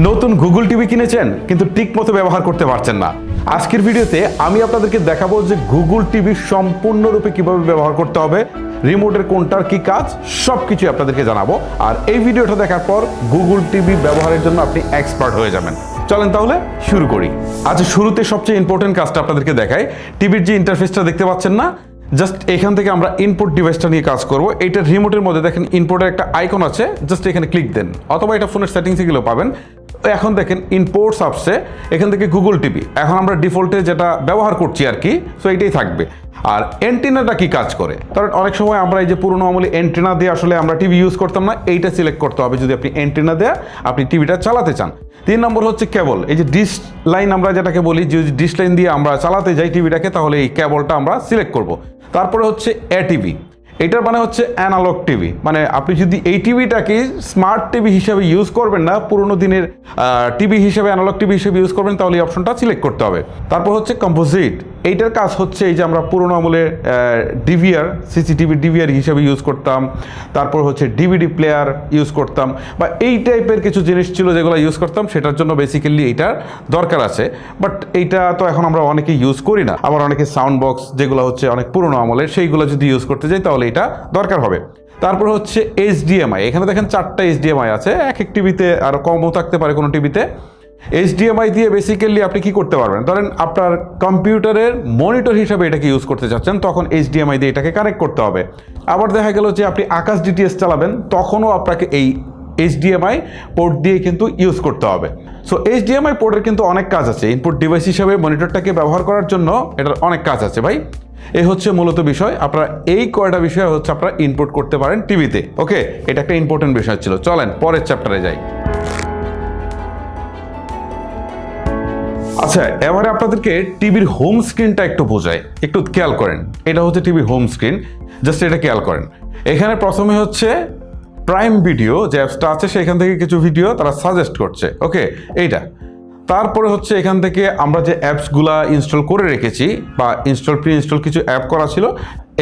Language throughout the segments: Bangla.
নতুন গুগল টিভি কিনেছেন কিন্তু ঠিকমতো ব্যবহার করতে পারছেন না। আজকের ভিডিওতে আমি আপনাদেরকে দেখাবো যে গুগল টিভি সম্পূর্ণরূপে কিভাবে ব্যবহার করতে হবে, রিমোটের কোনটার কি কাজ, সবকিছু আপনাদেরকে জানাবো। আর এই ভিডিওটা দেখার পর গুগল টিভি ব্যবহারের জন্য আপনি এক্সপার্ট হয়ে যাবেন। চলেন তাহলে শুরু করি। আচ্ছা, শুরুতে সবচেয়ে ইম্পর্টেন্ট কাজটা আপনাদেরকে দেখাই। টিভির যে ইন্টারফেসটা দেখতে পাচ্ছেন না, জাস্ট এখান থেকে আমরা ইনপুট ডিভাইসটা নিয়ে কাজ করব। এইটা রিমোটের মধ্যে দেখেন ইনপুটের একটা আইকন আছে, জাস্ট এখানে ক্লিক দেন, অথবা এটা ফোনের সেটিংসে গেলেও পাবেন। এখন দেখেন ইনপোর্টস আসছে, এখান থেকে গুগল টিভি। এখন আমরা ডিফল্টে যেটা ব্যবহার করছি আর কি, সো এইটাই থাকবে। আর অ্যান্টেনাটা কি কাজ করে, কারণ অনেক সময় আমরা এই যে পুরোনো আমলে অ্যান্টেনা দিয়ে আসলে আমরা টিভি ইউজ করতাম না, এইটা সিলেক্ট করতে হবে যদি আপনি অ্যান্টেনা দেয়া আপনি টিভিটা চালাতে চান। 3 নম্বর হচ্ছে কেবল। এই যে ডিশ লাইন আমরা যেটাকে বলি, যে ডিশ লাইন দিয়ে আমরা চালাতে যাই টিভিটাকে, তাহলে এই কেবলটা আমরা সিলেক্ট করব। তারপরে হচ্ছে এটিভি, এটার মানে হচ্ছে অ্যানালগ টিভি। মানে আপনি যদি এই টিভিটাকে স্মার্ট টিভি হিসেবে ইউজ করবেন না, পুরোনো দিনের টিভি হিসেবে, অ্যানালগ টিভি হিসেবে ইউজ করবেন, তাহলে এই অপশনটা সিলেক্ট করতে হবে। তারপর হচ্ছে কম্পোজিট, এইটার কাজ হচ্ছে এই যে আমরা পুরোনো আমলে ডিভিআর, সিসিটিভি ডিভিআর হিসেবে ইউজ করতাম, তারপর হচ্ছে ডিভিডি প্লেয়ার ইউজ করতাম, বা এই টাইপের কিছু জিনিস ছিল যেগুলো ইউজ করতাম, সেটার জন্য বেসিক্যালি এইটার দরকার আছে। বাট এইটা তো এখন আমরা অনেকে ইউজ করি না। আবার অনেকে সাউন্ড বক্স যেগুলো হচ্ছে অনেক পুরোনো আমলের, সেইগুলো যদি ইউজ করতে যাই তাহলে এটা দরকার হবে। তারপর হচ্ছে এইচডিএমআই, এখানে দেখেন 4টা এইচডিএমআই আছে, এক এক টিভিতে আরও কমও থাকতে পারে কোনো টিভিতে। এইচডিএমআই দিয়ে বেসিক্যালি আপনি কি করতে পারবেন, ধরেন আপনার কম্পিউটারের মনিটর হিসাবে এটাকে ইউজ করতে চাচ্ছেন, তখন এইচডিএমআই দিয়ে এটাকে কানেক্ট করতে হবে। আবার দেখা গেল যে আপনি আকাশ ডিটিএস চালাবেন, তখনও আপনাকে এই এইচডিএমআই পোর্ট দিয়ে কিন্তু ইউজ করতে হবে। সো এইচডিএমআই পোর্টের কিন্তু অনেক কাজ আছে, ইনপুট ডিভাইস হিসাবে মনিটরটাকে ব্যবহার করার জন্য এটার অনেক কাজ আছে ভাই। এই হচ্ছে মূলত বিষয়। আপনারা এই কয়টা বিষয় হচ্ছে আপনারা ইনপুট করতে পারেন টিভিতে। ওকে, এটা একটা ইম্পর্টেন্ট বিষয় ছিল। চলেন পরের চ্যাপ্টারে যাই। আচ্ছা, এবারে আপনাদেরকে টিভির হোম স্ক্রিনটা একটু বোঝায়, একটু খেয়াল করেন। এটা হচ্ছে টিভির হোম স্ক্রিন, জাস্ট এটা খেয়াল করেন। এখানে প্রথমে হচ্ছে প্রাইম ভিডিও যে অ্যাপসটা আছে, সেখান থেকে কিছু ভিডিও তারা সাজেস্ট করছে। ওকে, এইটা। তারপরে হচ্ছে এখান থেকে আমরা যে অ্যাপসগুলা ইনস্টল করে রেখেছি, বা প্রি ইনস্টল কিছু অ্যাপ করা ছিল,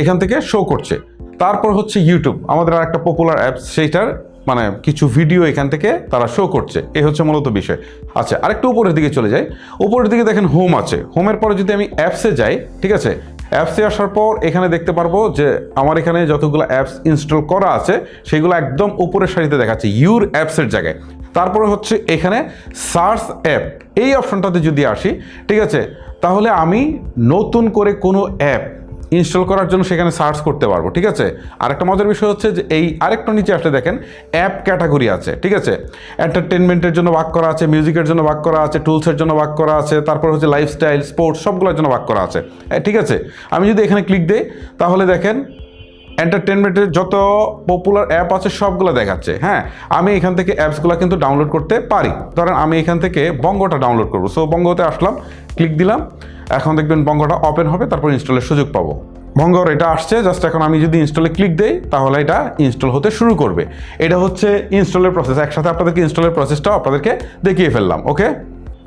এখান থেকে শো করছে। তারপর হচ্ছে ইউটিউব, আমাদের আর একটা পপুলার অ্যাপস, সেইটার মানে কিছু ভিডিও এখান থেকে তারা শো করছে। এই হচ্ছে মূলত বিষয়। আচ্ছা, আরেকটু উপরের দিকে চলে যাই। উপরের দিকে দেখেন হোম আছে, হোমের পরে যদি আমি অ্যাপসে যাই, ঠিক আছে, অ্যাপসে আসার পর এখানে দেখতে পারবো যে আমার এখানে যতগুলো অ্যাপস ইনস্টল করা আছে সেগুলো একদম উপরের সারিতে দেখাচ্ছে ইউর অ্যাপসের জায়গায়। তারপরে হচ্ছে এখানে সার্চ অ্যাপ, এই অপশনটাতে যদি আসি, ঠিক আছে, তাহলে আমি নতুন করে কোনো অ্যাপ ইনস্টল করার জন্য সেখানে সার্চ করতে পারবো। ঠিক আছে, আরেকটা মজার বিষয় হচ্ছে যে এই আরেকটা নিচে আসলে দেখেন অ্যাপ ক্যাটাগরি আছে। ঠিক আছে, এন্টারটেনমেন্টের জন্য ভাগ করা আছে, মিউজিকের জন্য ভাগ করা আছে, টুলসের জন্য ভাগ করা আছে, তারপর হচ্ছে লাইফস্টাইল, স্পোর্টস, সবগুলোর জন্য ভাগ করা আছে। ঠিক আছে, আমি যদি এখানে ক্লিক দিই তাহলে দেখেন এন্টারটেনমেন্টের যত পপুলার অ্যাপ আছে সবগুলো দেখাচ্ছে। হ্যাঁ, আমি এখান থেকে অ্যাপসগুলো কিন্তু ডাউনলোড করতে পারি। ধরেন আমি এখান থেকে বঙ্গটা ডাউনলোড করবো, সো বঙ্গতে আসলাম, ক্লিক দিলাম, এখন দেখবেন বঙ্গটা ওপেন হবে, তারপর ইনস্টলের সুযোগ পাবো। বঙ্গর এটা আসছে, জাস্ট এখন আমি যদি ইনস্টলে ক্লিক দেই তাহলে এটা ইনস্টল হতে শুরু করবে। এটা হচ্ছে ইনস্টলের প্রসেস। একসাথে আপনাদেরকে ইনস্টলের প্রসেসটাও আপনাদেরকে দেখিয়ে ফেললাম। ওকে,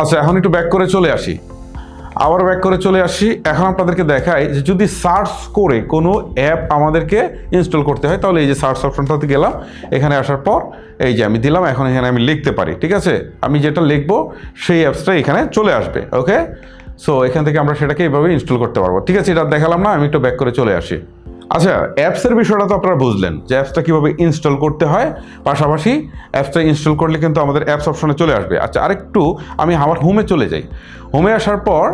আচ্ছা, এখন একটু ব্যাক করে চলে আসি। আবার ব্যাক করে চলে আসি। এখন আপনাদেরকে দেখাই যে যদি সার্চ করে কোনো অ্যাপ আমাদেরকে ইনস্টল করতে হয়, তাহলে এই যে সার্চ অপশনটাতে গেলাম, এখানে আসার পর এই যে আমি দিলাম, এখন এখানে আমি লিখতে পারি। ঠিক আছে, আমি যেটা লিখবো সেই অ্যাপসটা এখানে চলে আসবে। ওকে, সো এখান থেকে আমরা সেটাকে এইভাবে ইনস্টল করতে পারবো। ঠিক আছে, এটা দেখালাম না, আমি একটু ব্যাক করে চলে আসি। আচ্ছা, অ্যাপসের বিষয়টা তো আপনারা বুঝলেন যে অ্যাপসটা কীভাবে ইনস্টল করতে হয়, পাশাপাশি অ্যাপসটা ইনস্টল করলে কিন্তু আমাদের অ্যাপস অপশনে চলে আসবে। আচ্ছা, আরেকটু আমি আমার হোমে চলে যাই। হোমে আসার পর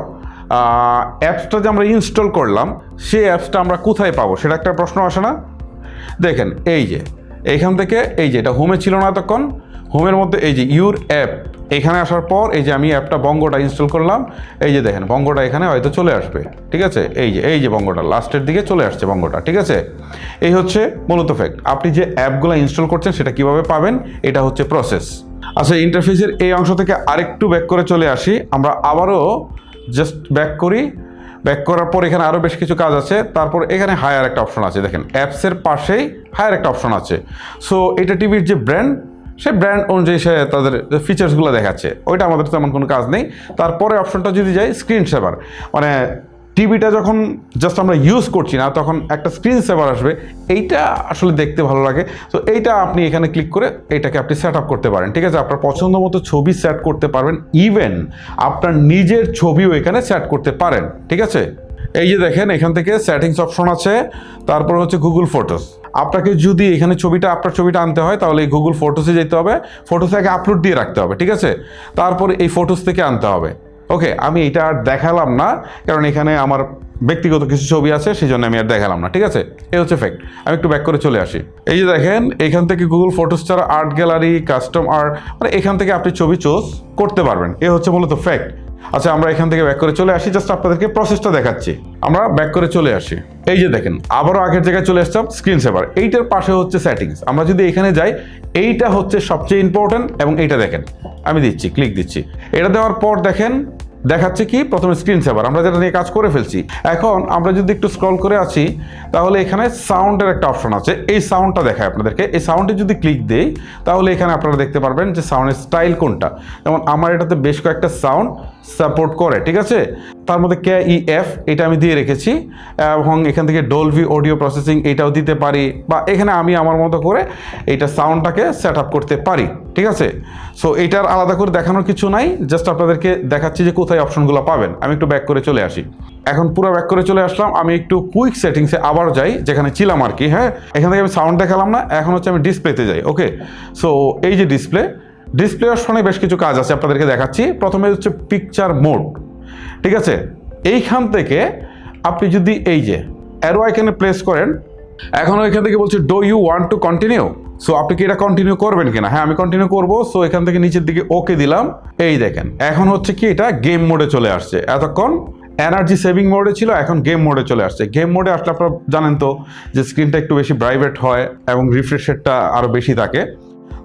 অ্যাপসটা যে আমরা ইনস্টল করলাম, সেই অ্যাপসটা আমরা কোথায় পাবো সেটা একটা প্রশ্ন আসে না? দেখেন এই যে এইখান থেকে, এই যে এটা হোমে ছিল না এতক্ষণ, হোমের মধ্যে এই যে ইউর অ্যাপ, এখানে আসার পর এই যে আমি অ্যাপটা বঙ্গটা ইনস্টল করলাম, এই যে দেখেন বঙ্গটা এখানে হয়তো চলে আসবে। ঠিক আছে, এই যে বঙ্গটা লাস্টের দিকে চলে আসছে বঙ্গটা। ঠিক আছে, এই হচ্ছে মূলত ফ্যাক্ট। আপনি যে অ্যাপগুলো ইনস্টল করছেন সেটা কিভাবে পাবেন, এটা হচ্ছে প্রসেস। আচ্ছা, ইন্টারফেসের এই অংশ থেকে আরেকটু ব্যাক করে চলে আসি। আমরা আবারও জাস্ট ব্যাক করি। ব্যাক করার পর এখানে আরও বেশ কিছু কাজ আছে। তারপর এখানে হায়ার একটা অপশন আছে, দেখেন অ্যাপসের পাশেই হায়ার একটা অপশন আছে। সো এটা টিভির যে ব্র্যান্ড, সেই ব্র্যান্ড অনুযায়ী সে তাদের ফিচার্সগুলো দেখাচ্ছে, ওইটা আমাদের তেমন কোনো কাজ নেই। তারপরে অপশনটা যদি যাই স্ক্রিন সেভার, মানে টিভিটা যখন জাস্ট আমরা ইউজ করছি না তখন একটা স্ক্রিন সেভার আসবে, এইটা আসলে দেখতে ভালো লাগে। তো এইটা আপনি এখানে ক্লিক করে এইটাকে আপনি সেট আপ করতে পারেন, ঠিক আছে। আপনার পছন্দ মতো ছবি সেট করতে পারবেন, ইভেন আপনার নিজের ছবিও এখানে সেট করতে পারেন, ঠিক আছে। এই যে দেখেন এখান থেকে সেটিংস অপশন আছে, তারপর হচ্ছে গুগল ফটোস। আপনাকে যদি এখানে আপনার ছবিটা আনতে হয় তাহলে এই গুগল ফটোসে যেতে হবে, ফটোসে আগে আপলোড দিয়ে রাখতে হবে, ঠিক আছে। তারপর এই ফটোস থেকে আনতে হবে। ওকে, আমি এটা আর দেখালাম না কারণ এখানে আমার ব্যক্তিগত কিছু ছবি আছে, সেই জন্য আমি আর দেখালাম না, ঠিক আছে। এই হচ্ছে ফ্যাক্ট। আমি একটু ব্যাক করে চলে আসি। এই যে দেখেন এখান থেকে গুগল ফটোস ছাড়া আর্ট গ্যালারি, কাস্টম আর্ট, মানে এখান থেকে আপনি ছবি চুজ করতে পারবেন। এ হচ্ছে মূলত ফ্যাক্ট। আচ্ছা, আমরা এখান থেকে ব্যাক করে চলে আসি, জাস্ট আপনাদেরকে প্রসেসটা দেখাচ্ছি। আমরা ব্যাক করে চলে আসি। এই যে দেখেন আবারও আগের জায়গায় চলে আসলাম, স্ক্রিন সেভার। এইটার পাশে হচ্ছে সেটিংস। আমরা যদি এখানে যাই, এইটা হচ্ছে সবচেয়ে ইম্পর্টেন্ট, এবং এইটা দেখেন আমি দিচ্ছি, ক্লিক দিচ্ছি। এটা দেওয়ার পর দেখেন দেখাচ্ছে কি প্রথমে স্ক্রিন সেভার, আমরা যেটা নিয়ে কাজ করে ফেলছি। এখন আমরা যদি একটু স্ক্রল করে আসি তাহলে এখানে সাউন্ডের একটা অপশন আছে, এই সাউন্ডটা দেখায় আপনাদেরকে। এই সাউন্ডে যদি ক্লিক দেই তাহলে এখানে আপনারা দেখতে পারবেন যে সাউন্ডের স্টাইল কোনটা। যেমন আমার এটাতে বেশ কয়েকটা সাউন্ড সাপোর্ট করে, ঠিক আছে। তার মধ্যে KEF এটা আমি দিয়ে রেখেছি, এবং এখান থেকে ডলভি অডিও প্রসেসিং এটাও দিতে পারি, বা এখানে আমি আমার মতো করে এইটা সাউন্ডটাকে সেট আপ করতে পারি, ঠিক আছে। সো এইটার আলাদা করে দেখানোর কিছু নাই, জাস্ট আপনাদেরকে দেখাচ্ছি যে কোথায় অপশনগুলো পাবেন। আমি একটু ব্যাক করে চলে আসি। এখন পুরো ব্যাক করে চলে আসলাম। আমি একটু কুইক সেটিংসে আবার যাই, যেখানে ছিলাম আর কি। হ্যাঁ, এখান থেকে আমি সাউন্ড দেখালাম না, এখন হচ্ছে আমি ডিসপ্লেতে যাই। ওকে, সো এই যে ডিসপ্লে অপশনে বেশ কিছু কাজ আছে, আপনাদেরকে দেখাচ্ছি। প্রথমে হচ্ছে পিকচার মোড, ঠিক আছে। এইখান থেকে আপনি যদি এই যে অ্যারো আইকনে প্রেস করেন, এখন এখান থেকে বলছে do you want to continue. So আপনি কি এটা কন্টিনিউ করবেন কিনা? হ্যাঁ, আমি কন্টিনিউ করবো। সো এখান থেকে নিচের দিকে ওকে দিলাম। এই দেখেন এখন হচ্ছে কি এটা গেম মোডে চলে আসছে। এতক্ষণ এনার্জি সেভিং মোডে ছিল, এখন গেম মোডে চলে আসছে। গেম মোডে আসলে আপনারা জানেন তো যে স্ক্রিনটা একটু বেশি ব্রাইট হয় এবং রিফ্রেশ রেটটা আরও বেশি থাকে।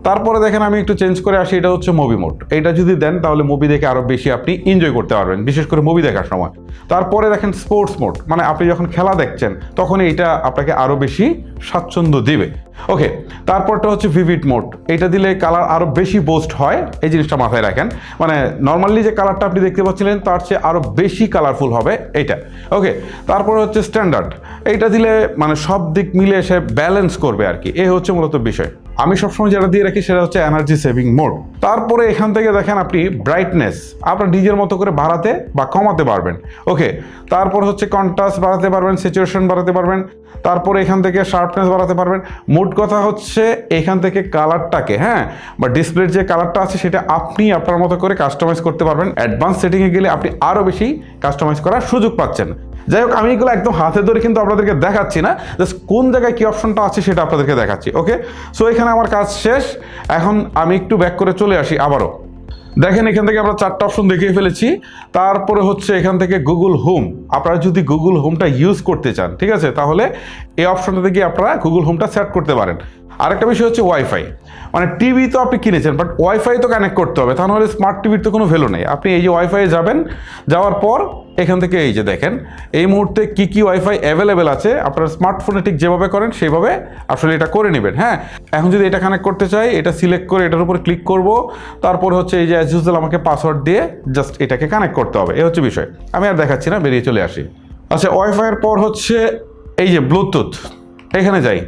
তারপরে দেখেন আমি একটু চেঞ্জ করে আসি, এটা হচ্ছে মুভি মোড। এটা যদি দেন তাহলে মুভি দেখে আরও বেশি আপনি এনজয় করতে পারবেন, বিশেষ করে মুভি দেখার সময়। তারপরে দেখেন স্পোর্টস মোড, মানে আপনি যখন খেলা দেখছেন তখন এইটা আপনাকে আরও বেশি স্বাচ্ছন্দ্য দিবে। ওকে, তারপরটা হচ্ছে ভিভিড মোড। এটা দিলে কালার আরও বেশি বোস্ট হয়, এই জিনিসটা মাথায় রাখেন। মানে নর্মালি যে কালারটা আপনি দেখতে পাচ্ছিলেন তার চেয়ে আরও বেশি কালারফুল হবে এইটা। ওকে, তারপরে হচ্ছে স্ট্যান্ডার্ড। এইটা দিলে মানে সব দিক মিলে এসে ব্যালেন্স করবে আর কি, এই হচ্ছে মূলত বিষয়। আমি সবসময় যেটা দিয়ে রাখি সেটা হচ্ছে এনার্জি সেভিং মোড। তারপরে এখান থেকে দেখেন আপনি ব্রাইটনেস আপনার নিজের মতো করে বাড়াতে বা কমাতে পারবেন। ওকে, তারপর হচ্ছে কন্ট্রাস্ট বাড়াতে পারবেন, স্যাচুরেশন বাড়াতে পারবেন, তারপরে এখান থেকে শার্পনেস বাড়াতে পারবেন। মোট কথা হচ্ছে এখান থেকে কালারটাকে, হ্যাঁ, বা ডিসপ্লের যে কালারটা আছে সেটা আপনি আপনার মতো করে কাস্টমাইজ করতে পারবেন। অ্যাডভান্স সেটিংয়ে গেলে আপনি আরও বেশি কাস্টমাইজ করার সুযোগ পাচ্ছেন। যাই হোক, আমি এগুলো একদম হাতে ধরে কিন্তু আপনাদেরকে দেখাচ্ছি না, জাস্ট কোন জায়গায় কী অপশনটা আছে সেটা আপনাদেরকে দেখাচ্ছি। ওকে, সো এখানে আমার কাজ শেষ। এখন আমি একটু ব্যাক করে চলে আসি আবারও। দেখেন এখান থেকে আমরা 4টা অপশন দেখিয়ে ফেলেছি। তারপরে হচ্ছে এখান থেকে গুগল হোম। আপনারা যদি গুগল হোমটা ইউজ করতে চান, ঠিক আছে, তাহলে এই অপশনটাতে গিয়ে আপনারা গুগল হোমটা সেট করতে পারেন। আরেকটা বিষয় হচ্ছে ওয়াইফাই। মানে টিভি তো আপনি কিনেছেন, বাট ওয়াইফাই তো কানেক্ট করতে হবে, তা নাহলে স্মার্ট টিভির তো কোনো ভ্যালু নেই। আপনি এই যে ওয়াইফাই যাবেন, যাওয়ার পর এখান থেকে এই যে দেখেন এই মুহূর্তে কী কী ওয়াইফাই অ্যাভেলেবেল আছে, আপনার স্মার্টফোনে ঠিক যেভাবে করেন সেইভাবে আসলে এটা করে নেবেন। হ্যাঁ, এখন যদি এটা কানেক্ট করতে চাই, এটা সিলেক্ট করে এটার উপর ক্লিক করব। তারপর হচ্ছে এই যে অ্যাজ ইউজুয়াল আমাকে পাসওয়ার্ড দিয়ে জাস্ট এটাকে কানেক্ট করতে হবে, এই হচ্ছে বিষয়। আমি আর দেখাচ্ছি না, বেরিয়ে চলে আসি। আচ্ছা, ওয়াইফাইয়ের পর হচ্ছে এই যে ব্লুটুথ, এখানে যাই,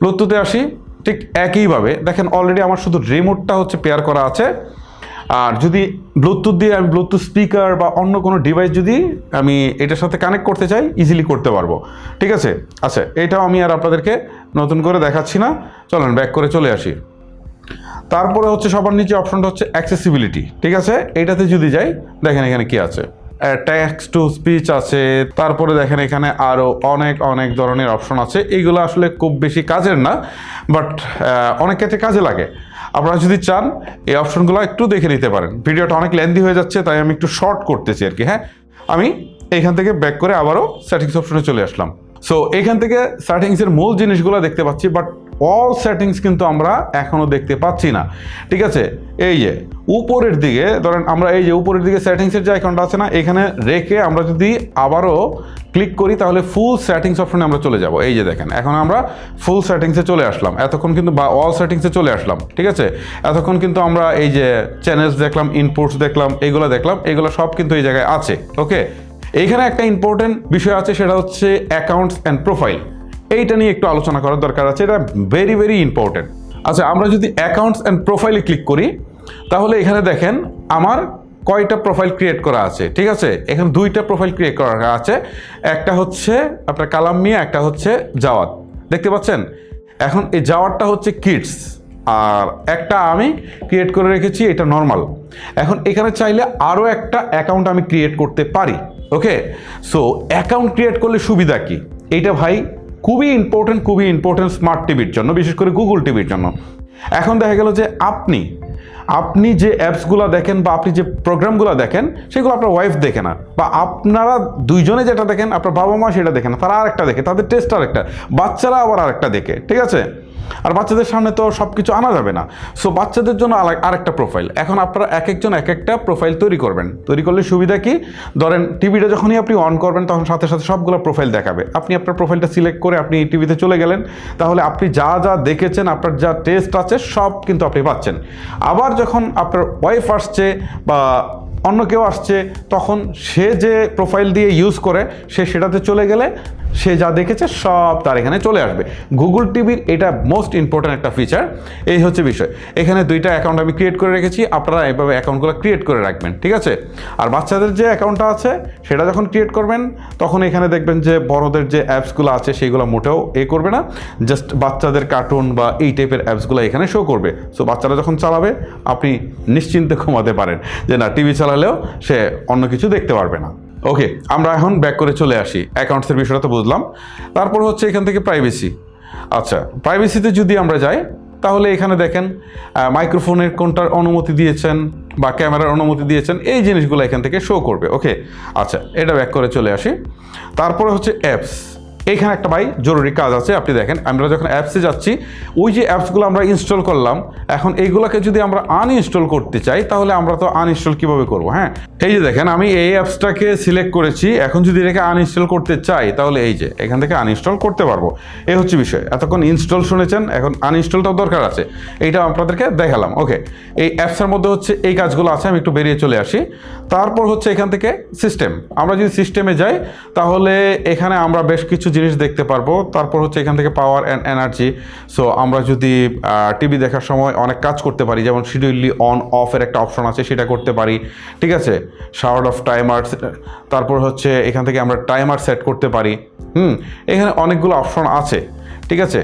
ব্লুটুথে আসি। ঠিক একইভাবে দেখেন অলরেডি আমার শুধু রিমোটটা হচ্ছে পেয়ার করা আছে। আর যদি ব্লুটুথ দিয়ে আমি ব্লুটুথ স্পিকার বা অন্য কোনো ডিভাইস যদি আমি এটার সাথে কানেক্ট করতে চাই, ইজিলি করতে পারবো, ঠিক আছে। আচ্ছা, এটাও আমি আর আপনাদেরকে নতুন করে দেখাচ্ছি না, চলেন ব্যাক করে চলে আসি। তারপরে হচ্ছে সবার নিচে অপশনটা হচ্ছে অ্যাক্সেসিবিলিটি, ঠিক আছে। এইটাতে যদি যাই, দেখেন এখানে কি আছে, টেক্সট টু স্পিচ আছে। তারপরে দেখেন এখানে আরও অনেক ধরনের অপশন আছে। এইগুলো আসলে খুব বেশি কাজের না, বাট অনেক ক্ষেত্রে কাজে লাগে। আপনারা যদি চান এই অপশনগুলো একটু দেখে নিতে পারেন। ভিডিওটা অনেক লেন্দি হয়ে যাচ্ছে, তাই আমি একটু শর্ট করতেছি আর কি। হ্যাঁ, আমি এইখান থেকে ব্যাক করে আবারও সেটিংস অপশনে চলে আসলাম। সো এখান থেকে সেটিংসের মূল জিনিসগুলো দেখতে পাচ্ছি, বাট অল সেটিংস কিন্তু আমরা এখনও দেখতে পাচ্ছি না, ঠিক আছে। এই যে উপরের দিকে ধরেন, আমরা এই যে উপরের দিকে সেটিংসের যে আইকনটা আছে না, এখানে রেখে আমরা যদি আবারও ক্লিক করি তাহলে ফুল সেটিংস অপশনে আমরা চলে যাব। এই যে দেখেন এখন আমরা ফুল সেটিংসে চলে আসলাম। এতক্ষণ কিন্তু বা অল সেটিংসে চলে আসলাম, ঠিক আছে। এতক্ষণ কিন্তু আমরা এই যে চ্যানেলস দেখলাম, ইনপুটস দেখলাম, এগুলো সব কিন্তু এই জায়গায় আছে। ওকে, এইখানে একটা ইম্পর্টেন্ট বিষয় আছে, সেটা হচ্ছে অ্যাকাউন্টস অ্যান্ড প্রোফাইল। এইটা নিয়ে একটু আলোচনা করার দরকার আছে, এটা ভেরি ভেরি ইম্পর্টেন্ট। আচ্ছা, আমরা যদি অ্যাকাউন্টস অ্যান্ড প্রোফাইলে ক্লিক করি, তাহলে এখানে দেখেন আমার কয়টা প্রোফাইল ক্রিয়েট করা আছে। ঠিক আছে, এখানে 2টা প্রোফাইল ক্রিয়েট করা আছে, একটা হচ্ছে আপনার কালাম মিয়া, একটা হচ্ছে জাওয়াত, দেখতে পাচ্ছেন। এখন এই জাওয়াতটা হচ্ছে কিডস, আর একটা আমি ক্রিয়েট করে রেখেছি, এটা নর্মাল। এখন এখানে চাইলে আরও একটা অ্যাকাউন্ট আমি ক্রিয়েট করতে পারি। ওকে, সো অ্যাকাউন্ট ক্রিয়েট করলে সুবিধা কি, এইটা ভাই খুবই ইম্পর্টেন্ট স্মার্ট টিভির জন্য, বিশেষ করে গুগল টিভির জন্য। এখন দেখা গেল যে আপনি যে অ্যাপসগুলো দেখেন বা আপনি যে প্রোগ্রামগুলো দেখেন, সেগুলো আপনার ওয়াইফ দেখে না, বা আপনারা দুইজনে যেটা দেখেন আপনার বাবা মা সেটা দেখে না, তারা আরেকটা দেখে, তাদের টেস্ট আরেকটা, বাচ্চারা আবার আরেকটা দেখে। ঠিক আছে, আর বাচ্চাদের সামনে তো সব কিছু আনা যাবে না, সো বাচ্চাদের জন্য আরেকটা প্রোফাইল। এখন আপনারা এক একজন এক একটা প্রোফাইল তৈরি করবেন। তৈরি করলে সুবিধা কি, ধরেন টিভিটা যখনই আপনি অন করবেন তখন সাথে সাথে সবগুলো প্রোফাইল দেখাবে। আপনি আপনার প্রোফাইলটা সিলেক্ট করে আপনি টিভিতে চলে গেলেন, তাহলে আপনি যা যা দেখেছেন, আপনার যা টেস্ট আছে সব কিন্তু আপনি পাচ্ছেন। আবার যখন আপনার ওয়াইফ আসছে বা অন্য কেউ আসছে, তখন সে যে প্রোফাইল দিয়ে ইউজ করে সে সেটাতে চলে গেলে সে যা দেখেছে সব তার এখানে চলে আসবে। গুগল টিভির এটা মোস্ট ইম্পর্ট্যান্ট একটা ফিচার। এই হচ্ছে বিষয়। এখানে 2টা অ্যাকাউন্ট আমি ক্রিয়েট করে রেখেছি, আপনারা এইভাবে অ্যাকাউন্টগুলো ক্রিয়েট করে রাখবেন। ঠিক আছে, আর বাচ্চাদের যে অ্যাকাউন্টটা আছে সেটা যখন ক্রিয়েট করবেন, তখন এখানে দেখবেন যে বড়দের যে অ্যাপসগুলো আছে সেইগুলো মোটেও করবে না, জাস্ট বাচ্চাদের কার্টুন বা এই টাইপের অ্যাপসগুলো এখানে শো করবে। সো বাচ্চারা যখন চালাবে আপনি নিশ্চিন্তে ঘুমাতে পারেন যে না, টিভি চালালেও সে অন্য কিছু দেখতে পারবে না। ওকে, আমরা এখন ব্যাক করে চলে আসি। অ্যাকাউন্টসের বিষয়টা তো বুঝলাম। তারপর হচ্ছে এখান থেকে প্রাইভেসি। আচ্ছা, প্রাইভেসিতে যদি আমরা যাই, তাহলে এখানে দেখেন মাইক্রোফোনের কোনটার অনুমতি দিয়েছেন বা ক্যামেরার অনুমতি দিয়েছেন, এই জিনিসগুলো এখান থেকে শো করবে। ওকে, আচ্ছা, এটা ব্যাক করে চলে আসি। তারপরে হচ্ছে অ্যাপস। এইখানে একটা ভাই জরুরি কাজ আছে। আপনি দেখেন, আমরা যখন অ্যাপসে যাচ্ছি, ওই যে অ্যাপসগুলো আমরা ইনস্টল করলাম, এখন এইগুলোকে যদি আমরা আনইনস্টল করতে চাই, তাহলে আমরা তো আনইনস্টল কীভাবে করবো? হ্যাঁ, এই যে দেখেন, আমি এই অ্যাপসটাকে সিলেক্ট করেছি। এখন যদি এটাকে আনইনস্টল করতে চাই, তাহলে এই যে এখান থেকে আনইনস্টল করতে পারবো। এই হচ্ছে বিষয়। এতক্ষণ ইনস্টল শুনেছেন, এখন আনইনস্টলটাও দরকার আছে, এইটা আপনাদেরকে দেখালাম। ওকে, এই অ্যাপসের মধ্যে হচ্ছে এই কাজগুলো আছে। আমি একটু বেরিয়ে চলে আসি। তারপর হচ্ছে এখান থেকে সিস্টেম। আমরা যদি সিস্টেমে যাই, তাহলে এখানে আমরা বেশ কিছু জিনিস দেখতে পারবো। তারপর হচ্ছে এখান থেকে পাওয়ার অ্যান্ড এনার্জি। সো আমরা যদি টিভি দেখার সময় অনেক কাজ করতে পারি, যেমন শিডিউলি অন অফের একটা অপশন আছে, সেটা করতে পারি। ঠিক আছে, শাওয়ার অফ টাইমার। তারপর হচ্ছে এখান থেকে আমরা টাইমার সেট করতে পারি। এখানে অনেকগুলো অপশন আছে। ঠিক আছে,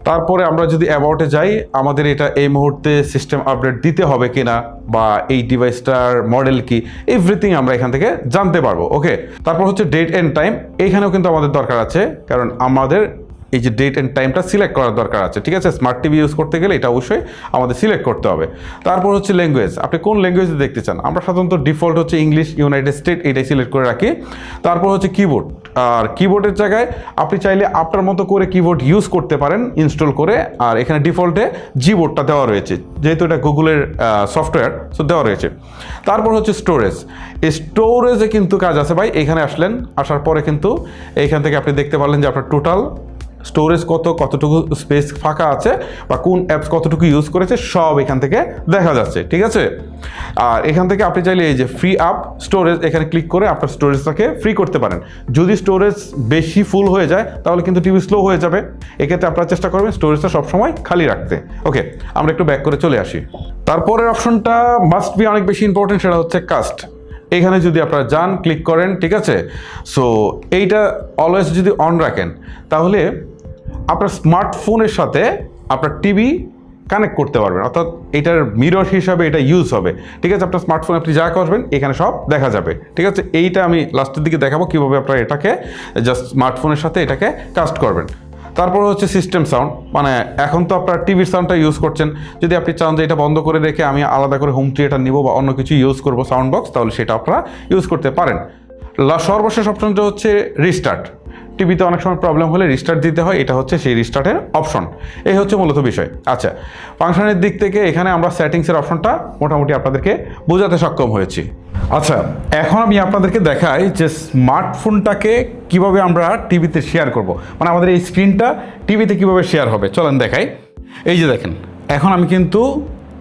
তারপরে আমরা যদি অ্যাবাউটে যাই, আমাদের এটা এই মুহূর্তে সিস্টেম আপডেট দিতে হবে কিনা, বা এই ডিভাইসটার মডেল কি, এভরিথিং আমরা এখান থেকে জানতে পারবো। ওকে, তারপর হচ্ছে ডেট অ্যান্ড টাইম। এইখানেও কিন্তু আমাদের দরকার আছে, কারণ আমাদের এই যে ডেট অ্যান্ড টাইমটা সিলেক্ট করার দরকার আছে। ঠিক আছে, স্মার্ট টিভি ইউজ করতে গেলে এটা অবশ্যই আমাদের সিলেক্ট করতে হবে। তারপর হচ্ছে ল্যাঙ্গুয়েজ, আপনি কোন ল্যাঙ্গুয়েজে দেখতে চান। আমরা সাধারণত ডিফল্ট হচ্ছে ইংলিশ, ইউনাইটেড স্টেট, এটাই সিলেক্ট করে রাখি। তারপর হচ্ছে কিবোর্ড, আর কিবোর্ডের জায়গায় আপনি চাইলে আপনার মতো করে কিবোর্ড ইউজ করতে পারেন ইনস্টল করে। আর এখানে ডিফল্টে জিবোর্ডটা দেওয়া রয়েছে, যেহেতু এটা গুগলের সফটওয়্যার, সো দেওয়া রয়েছে। তারপর হচ্ছে স্টোরেজ। এই স্টোরেজে কিন্তু কাজ আছে ভাই। এখানে আসার পরে কিন্তু এইখান থেকে আপনি দেখতে পারলেন যে আপনার টোটাল স্টোরেজ কতটুকু স্পেস ফাঁকা আছে, বা কোন অ্যাপস কতটুকু ইউজ করেছে, সব এখান থেকে দেখা যাচ্ছে। ঠিক আছে, আর এখান থেকে আপনি চাইলে এই যে ফ্রি আপ স্টোরেজ, এখানে ক্লিক করে আপনার স্টোরেজটাকে ফ্রি করতে পারেন। যদি স্টোরেজ বেশি ফুল হয়ে যায়, তাহলে কিন্তু টিভি স্লো হয়ে যাবে। এক্ষেত্রে আপনারা চেষ্টা করবেন স্টোরেজটা সবসময় খালি রাখতে। ওকে, আমরা একটু ব্যাক করে চলে আসি। তারপরের অপশনটা মাস্ট বি অনেক বেশি ইম্পর্টেন্ট, সেটা হচ্ছে কাস্ট। এখানে যদি আপনারা যান, ক্লিক করেন, ঠিক আছে, সো এইটা অলওয়েজ যদি অন রাখেন, তাহলে আপনার স্মার্টফোনের সাথে আপনার টিভি কানেক্ট করতে পারবেন, অর্থাৎ এটার মিরর হিসাবে এটা ইউজ হবে। ঠিক আছে, আপনার স্মার্টফোন আপনি যা করবেন এখানে সব দেখা যাবে। ঠিক আছে, এইটা আমি লাস্টের দিকে দেখাবো কীভাবে আপনারা এটাকে জাস্ট স্মার্টফোনের সাথে এটাকে কাস্ট করবেন। তারপর হচ্ছে সিস্টেম সাউন্ড, মানে এখন তো আপনার টিভির সাউন্ডটা ইউজ করছেন, যদি আপনি চান যে এটা বন্ধ করে রেখে আমি আলাদা করে হোম থিয়েটার নিব বা অন্য কিছু ইউজ করবো সাউন্ড বক্স, তাহলে সেটা আপনারা ইউজ করতে পারেন। সর্বশেষ অপশনটা হচ্ছে রিস্টার্ট। টিভিতে অনেক সময় প্রবলেম হলে রিস্টার্ট দিতে হয়, এটা হচ্ছে সেই রিস্টার্টের অপশন। এই হচ্ছে মূলত বিষয়। আচ্ছা, ফাংশনের দিক থেকে এখানে আমরা সেটিংসের অপশনটা মোটামুটি আপনাদেরকে বোঝাতে সক্ষম হয়েছি। আচ্ছা, এখন আমি আপনাদেরকে দেখাই যে স্মার্টফোনটাকে কিভাবে আমরা টিভিতে শেয়ার করব, মানে আমাদের এই স্ক্রিনটা টিভিতে কিভাবে শেয়ার হবে। চলেন দেখাই। এই যে দেখেন, এখন আমি কিন্তু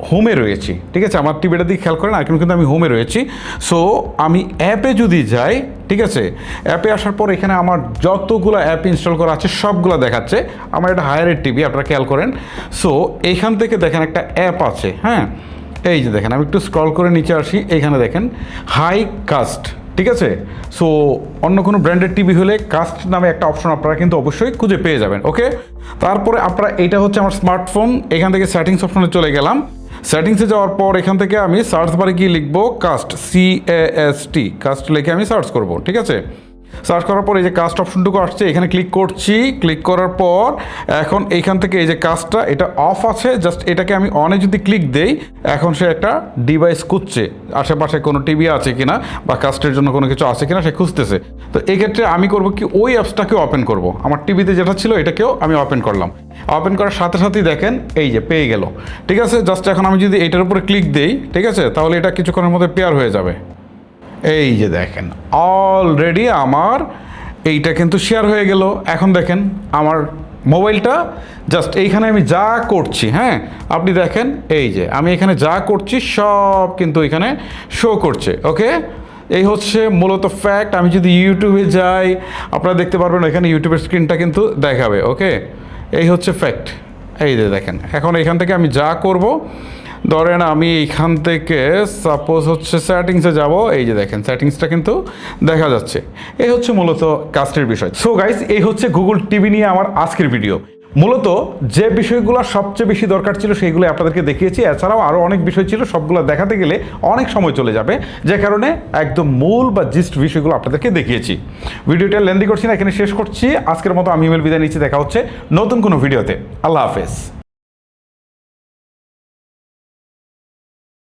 হোমে রয়েছি, ঠিক আছে? আমার টিভিটা দিকে খেয়াল করেন, এখন কিন্তু আমি হোমে রয়েছি। সো আমি অ্যাপে যদি যাই, ঠিক আছে, অ্যাপে আসার পর এখানে আমার যতগুলো অ্যাপ ইনস্টল করা আছে সবগুলো দেখাচ্ছে। আমার এটা হায়ারের টিভি, আপনারা খেয়াল করেন। সো এইখান থেকে দেখেন একটা অ্যাপ আছে, হ্যাঁ, এই যে দেখেন, আমি একটু স্ক্রল করে নিচে আসি, এইখানে দেখেন হাই কাস্ট, ঠিক আছে? সো অন্য কোনো ব্র্যান্ডের টিভি হলে কাস্ট নামে একটা অপশন আপনারা কিন্তু অবশ্যই খুঁজে পেয়ে যাবেন, ওকে? তারপরে আপনারা, এইটা হচ্ছে আমার স্মার্টফোন, এখান থেকে সেটিংস অপশনে চলে গেলাম। সেটিংসে যাওয়ার পর এখান থেকে আমি সার্চ বারে গিয়ে লিখবো কাস্ট, CAST, কাস্ট লিখে আমি সার্চ করব, ঠিক আছে? সার্চ করার পর এই যে কাস্ট অপশনটুকু আসছে, এখানে ক্লিক করছি। ক্লিক করার পর এখন এইখান থেকে এই যে কাস্টটা, এটা অফ আছে, জাস্ট এটাকে আমি অনে যদি ক্লিক দেই, এখন সে একটা ডিভাইস খুঁজছে আশেপাশে কোনো টিভি আছে কিনা বা কাস্টের জন্য কোনো কিছু আছে কিনা সে খুঁজতেছে। তো এই ক্ষেত্রে আমি করব কি, ওই অ্যাপসটাকেও ওপেন করব। আমার টিভিতে যেটা ছিল এটাকেও আমি ওপেন করলাম। ওপেন করার সাথে সাথেই দেখেন এই যে পেয়ে গেল, ঠিক আছে? জাস্ট এখন আমি যদি এইটার উপরে ক্লিক দেই, ঠিক আছে, তাহলে এটা কিছুক্ষণের মধ্যে পেয়ার হয়ে যাবে। এই যে দেখেন অলরেডি আমার এইটা কিন্তু শেয়ার হয়ে গেল। এখন দেখেন আমার মোবাইলটা জাস্ট এইখানে আমি যা করছি, হ্যাঁ, আপনি দেখেন এই যে আমি এখানে যা করছি সব কিন্তু এখানে শো করছে, ওকে? এই হচ্ছে মূলত ফ্যাক্ট। আমি যদি ইউটিউবে যাই, আপনারা দেখতে পারবেন এখানে ইউটিউবের স্ক্রিনটা কিন্তু দেখাবে, ওকে? এই হচ্ছে ফ্যাক্ট। এই যে দেখেন, এখন এখান থেকে আমি যা করব, ধরেন আমি এইখান থেকে সাপোজ হচ্ছে সেটিংসে যাব, এই যে দেখেন সেটিংসটা কিন্তু দেখা যাচ্ছে। এই হচ্ছে মূলত কাস্টের বিষয়। সো গাইস, এই হচ্ছে গুগল টিভি নিয়ে আমার আজকের ভিডিও। মূলত যে বিষয়গুলো সবচেয়ে বেশি দরকার ছিল সেইগুলো আপনাদেরকে দেখিয়েছি। এছাড়াও আরও অনেক বিষয় ছিল, সবগুলো দেখাতে গেলে অনেক সময় চলে যাবে, যে কারণে একদম মূল বা জিস্ট বিষয়গুলো আপনাদেরকে দেখিয়েছি। ভিডিওটা লেন্দি করছি না, এখানে শেষ করছি। আজকের মতো আমি ইমেল বিদায় নিচ্ছি। দেখা হচ্ছে নতুন কোনো ভিডিওতে। আল্লাহ হাফেজ।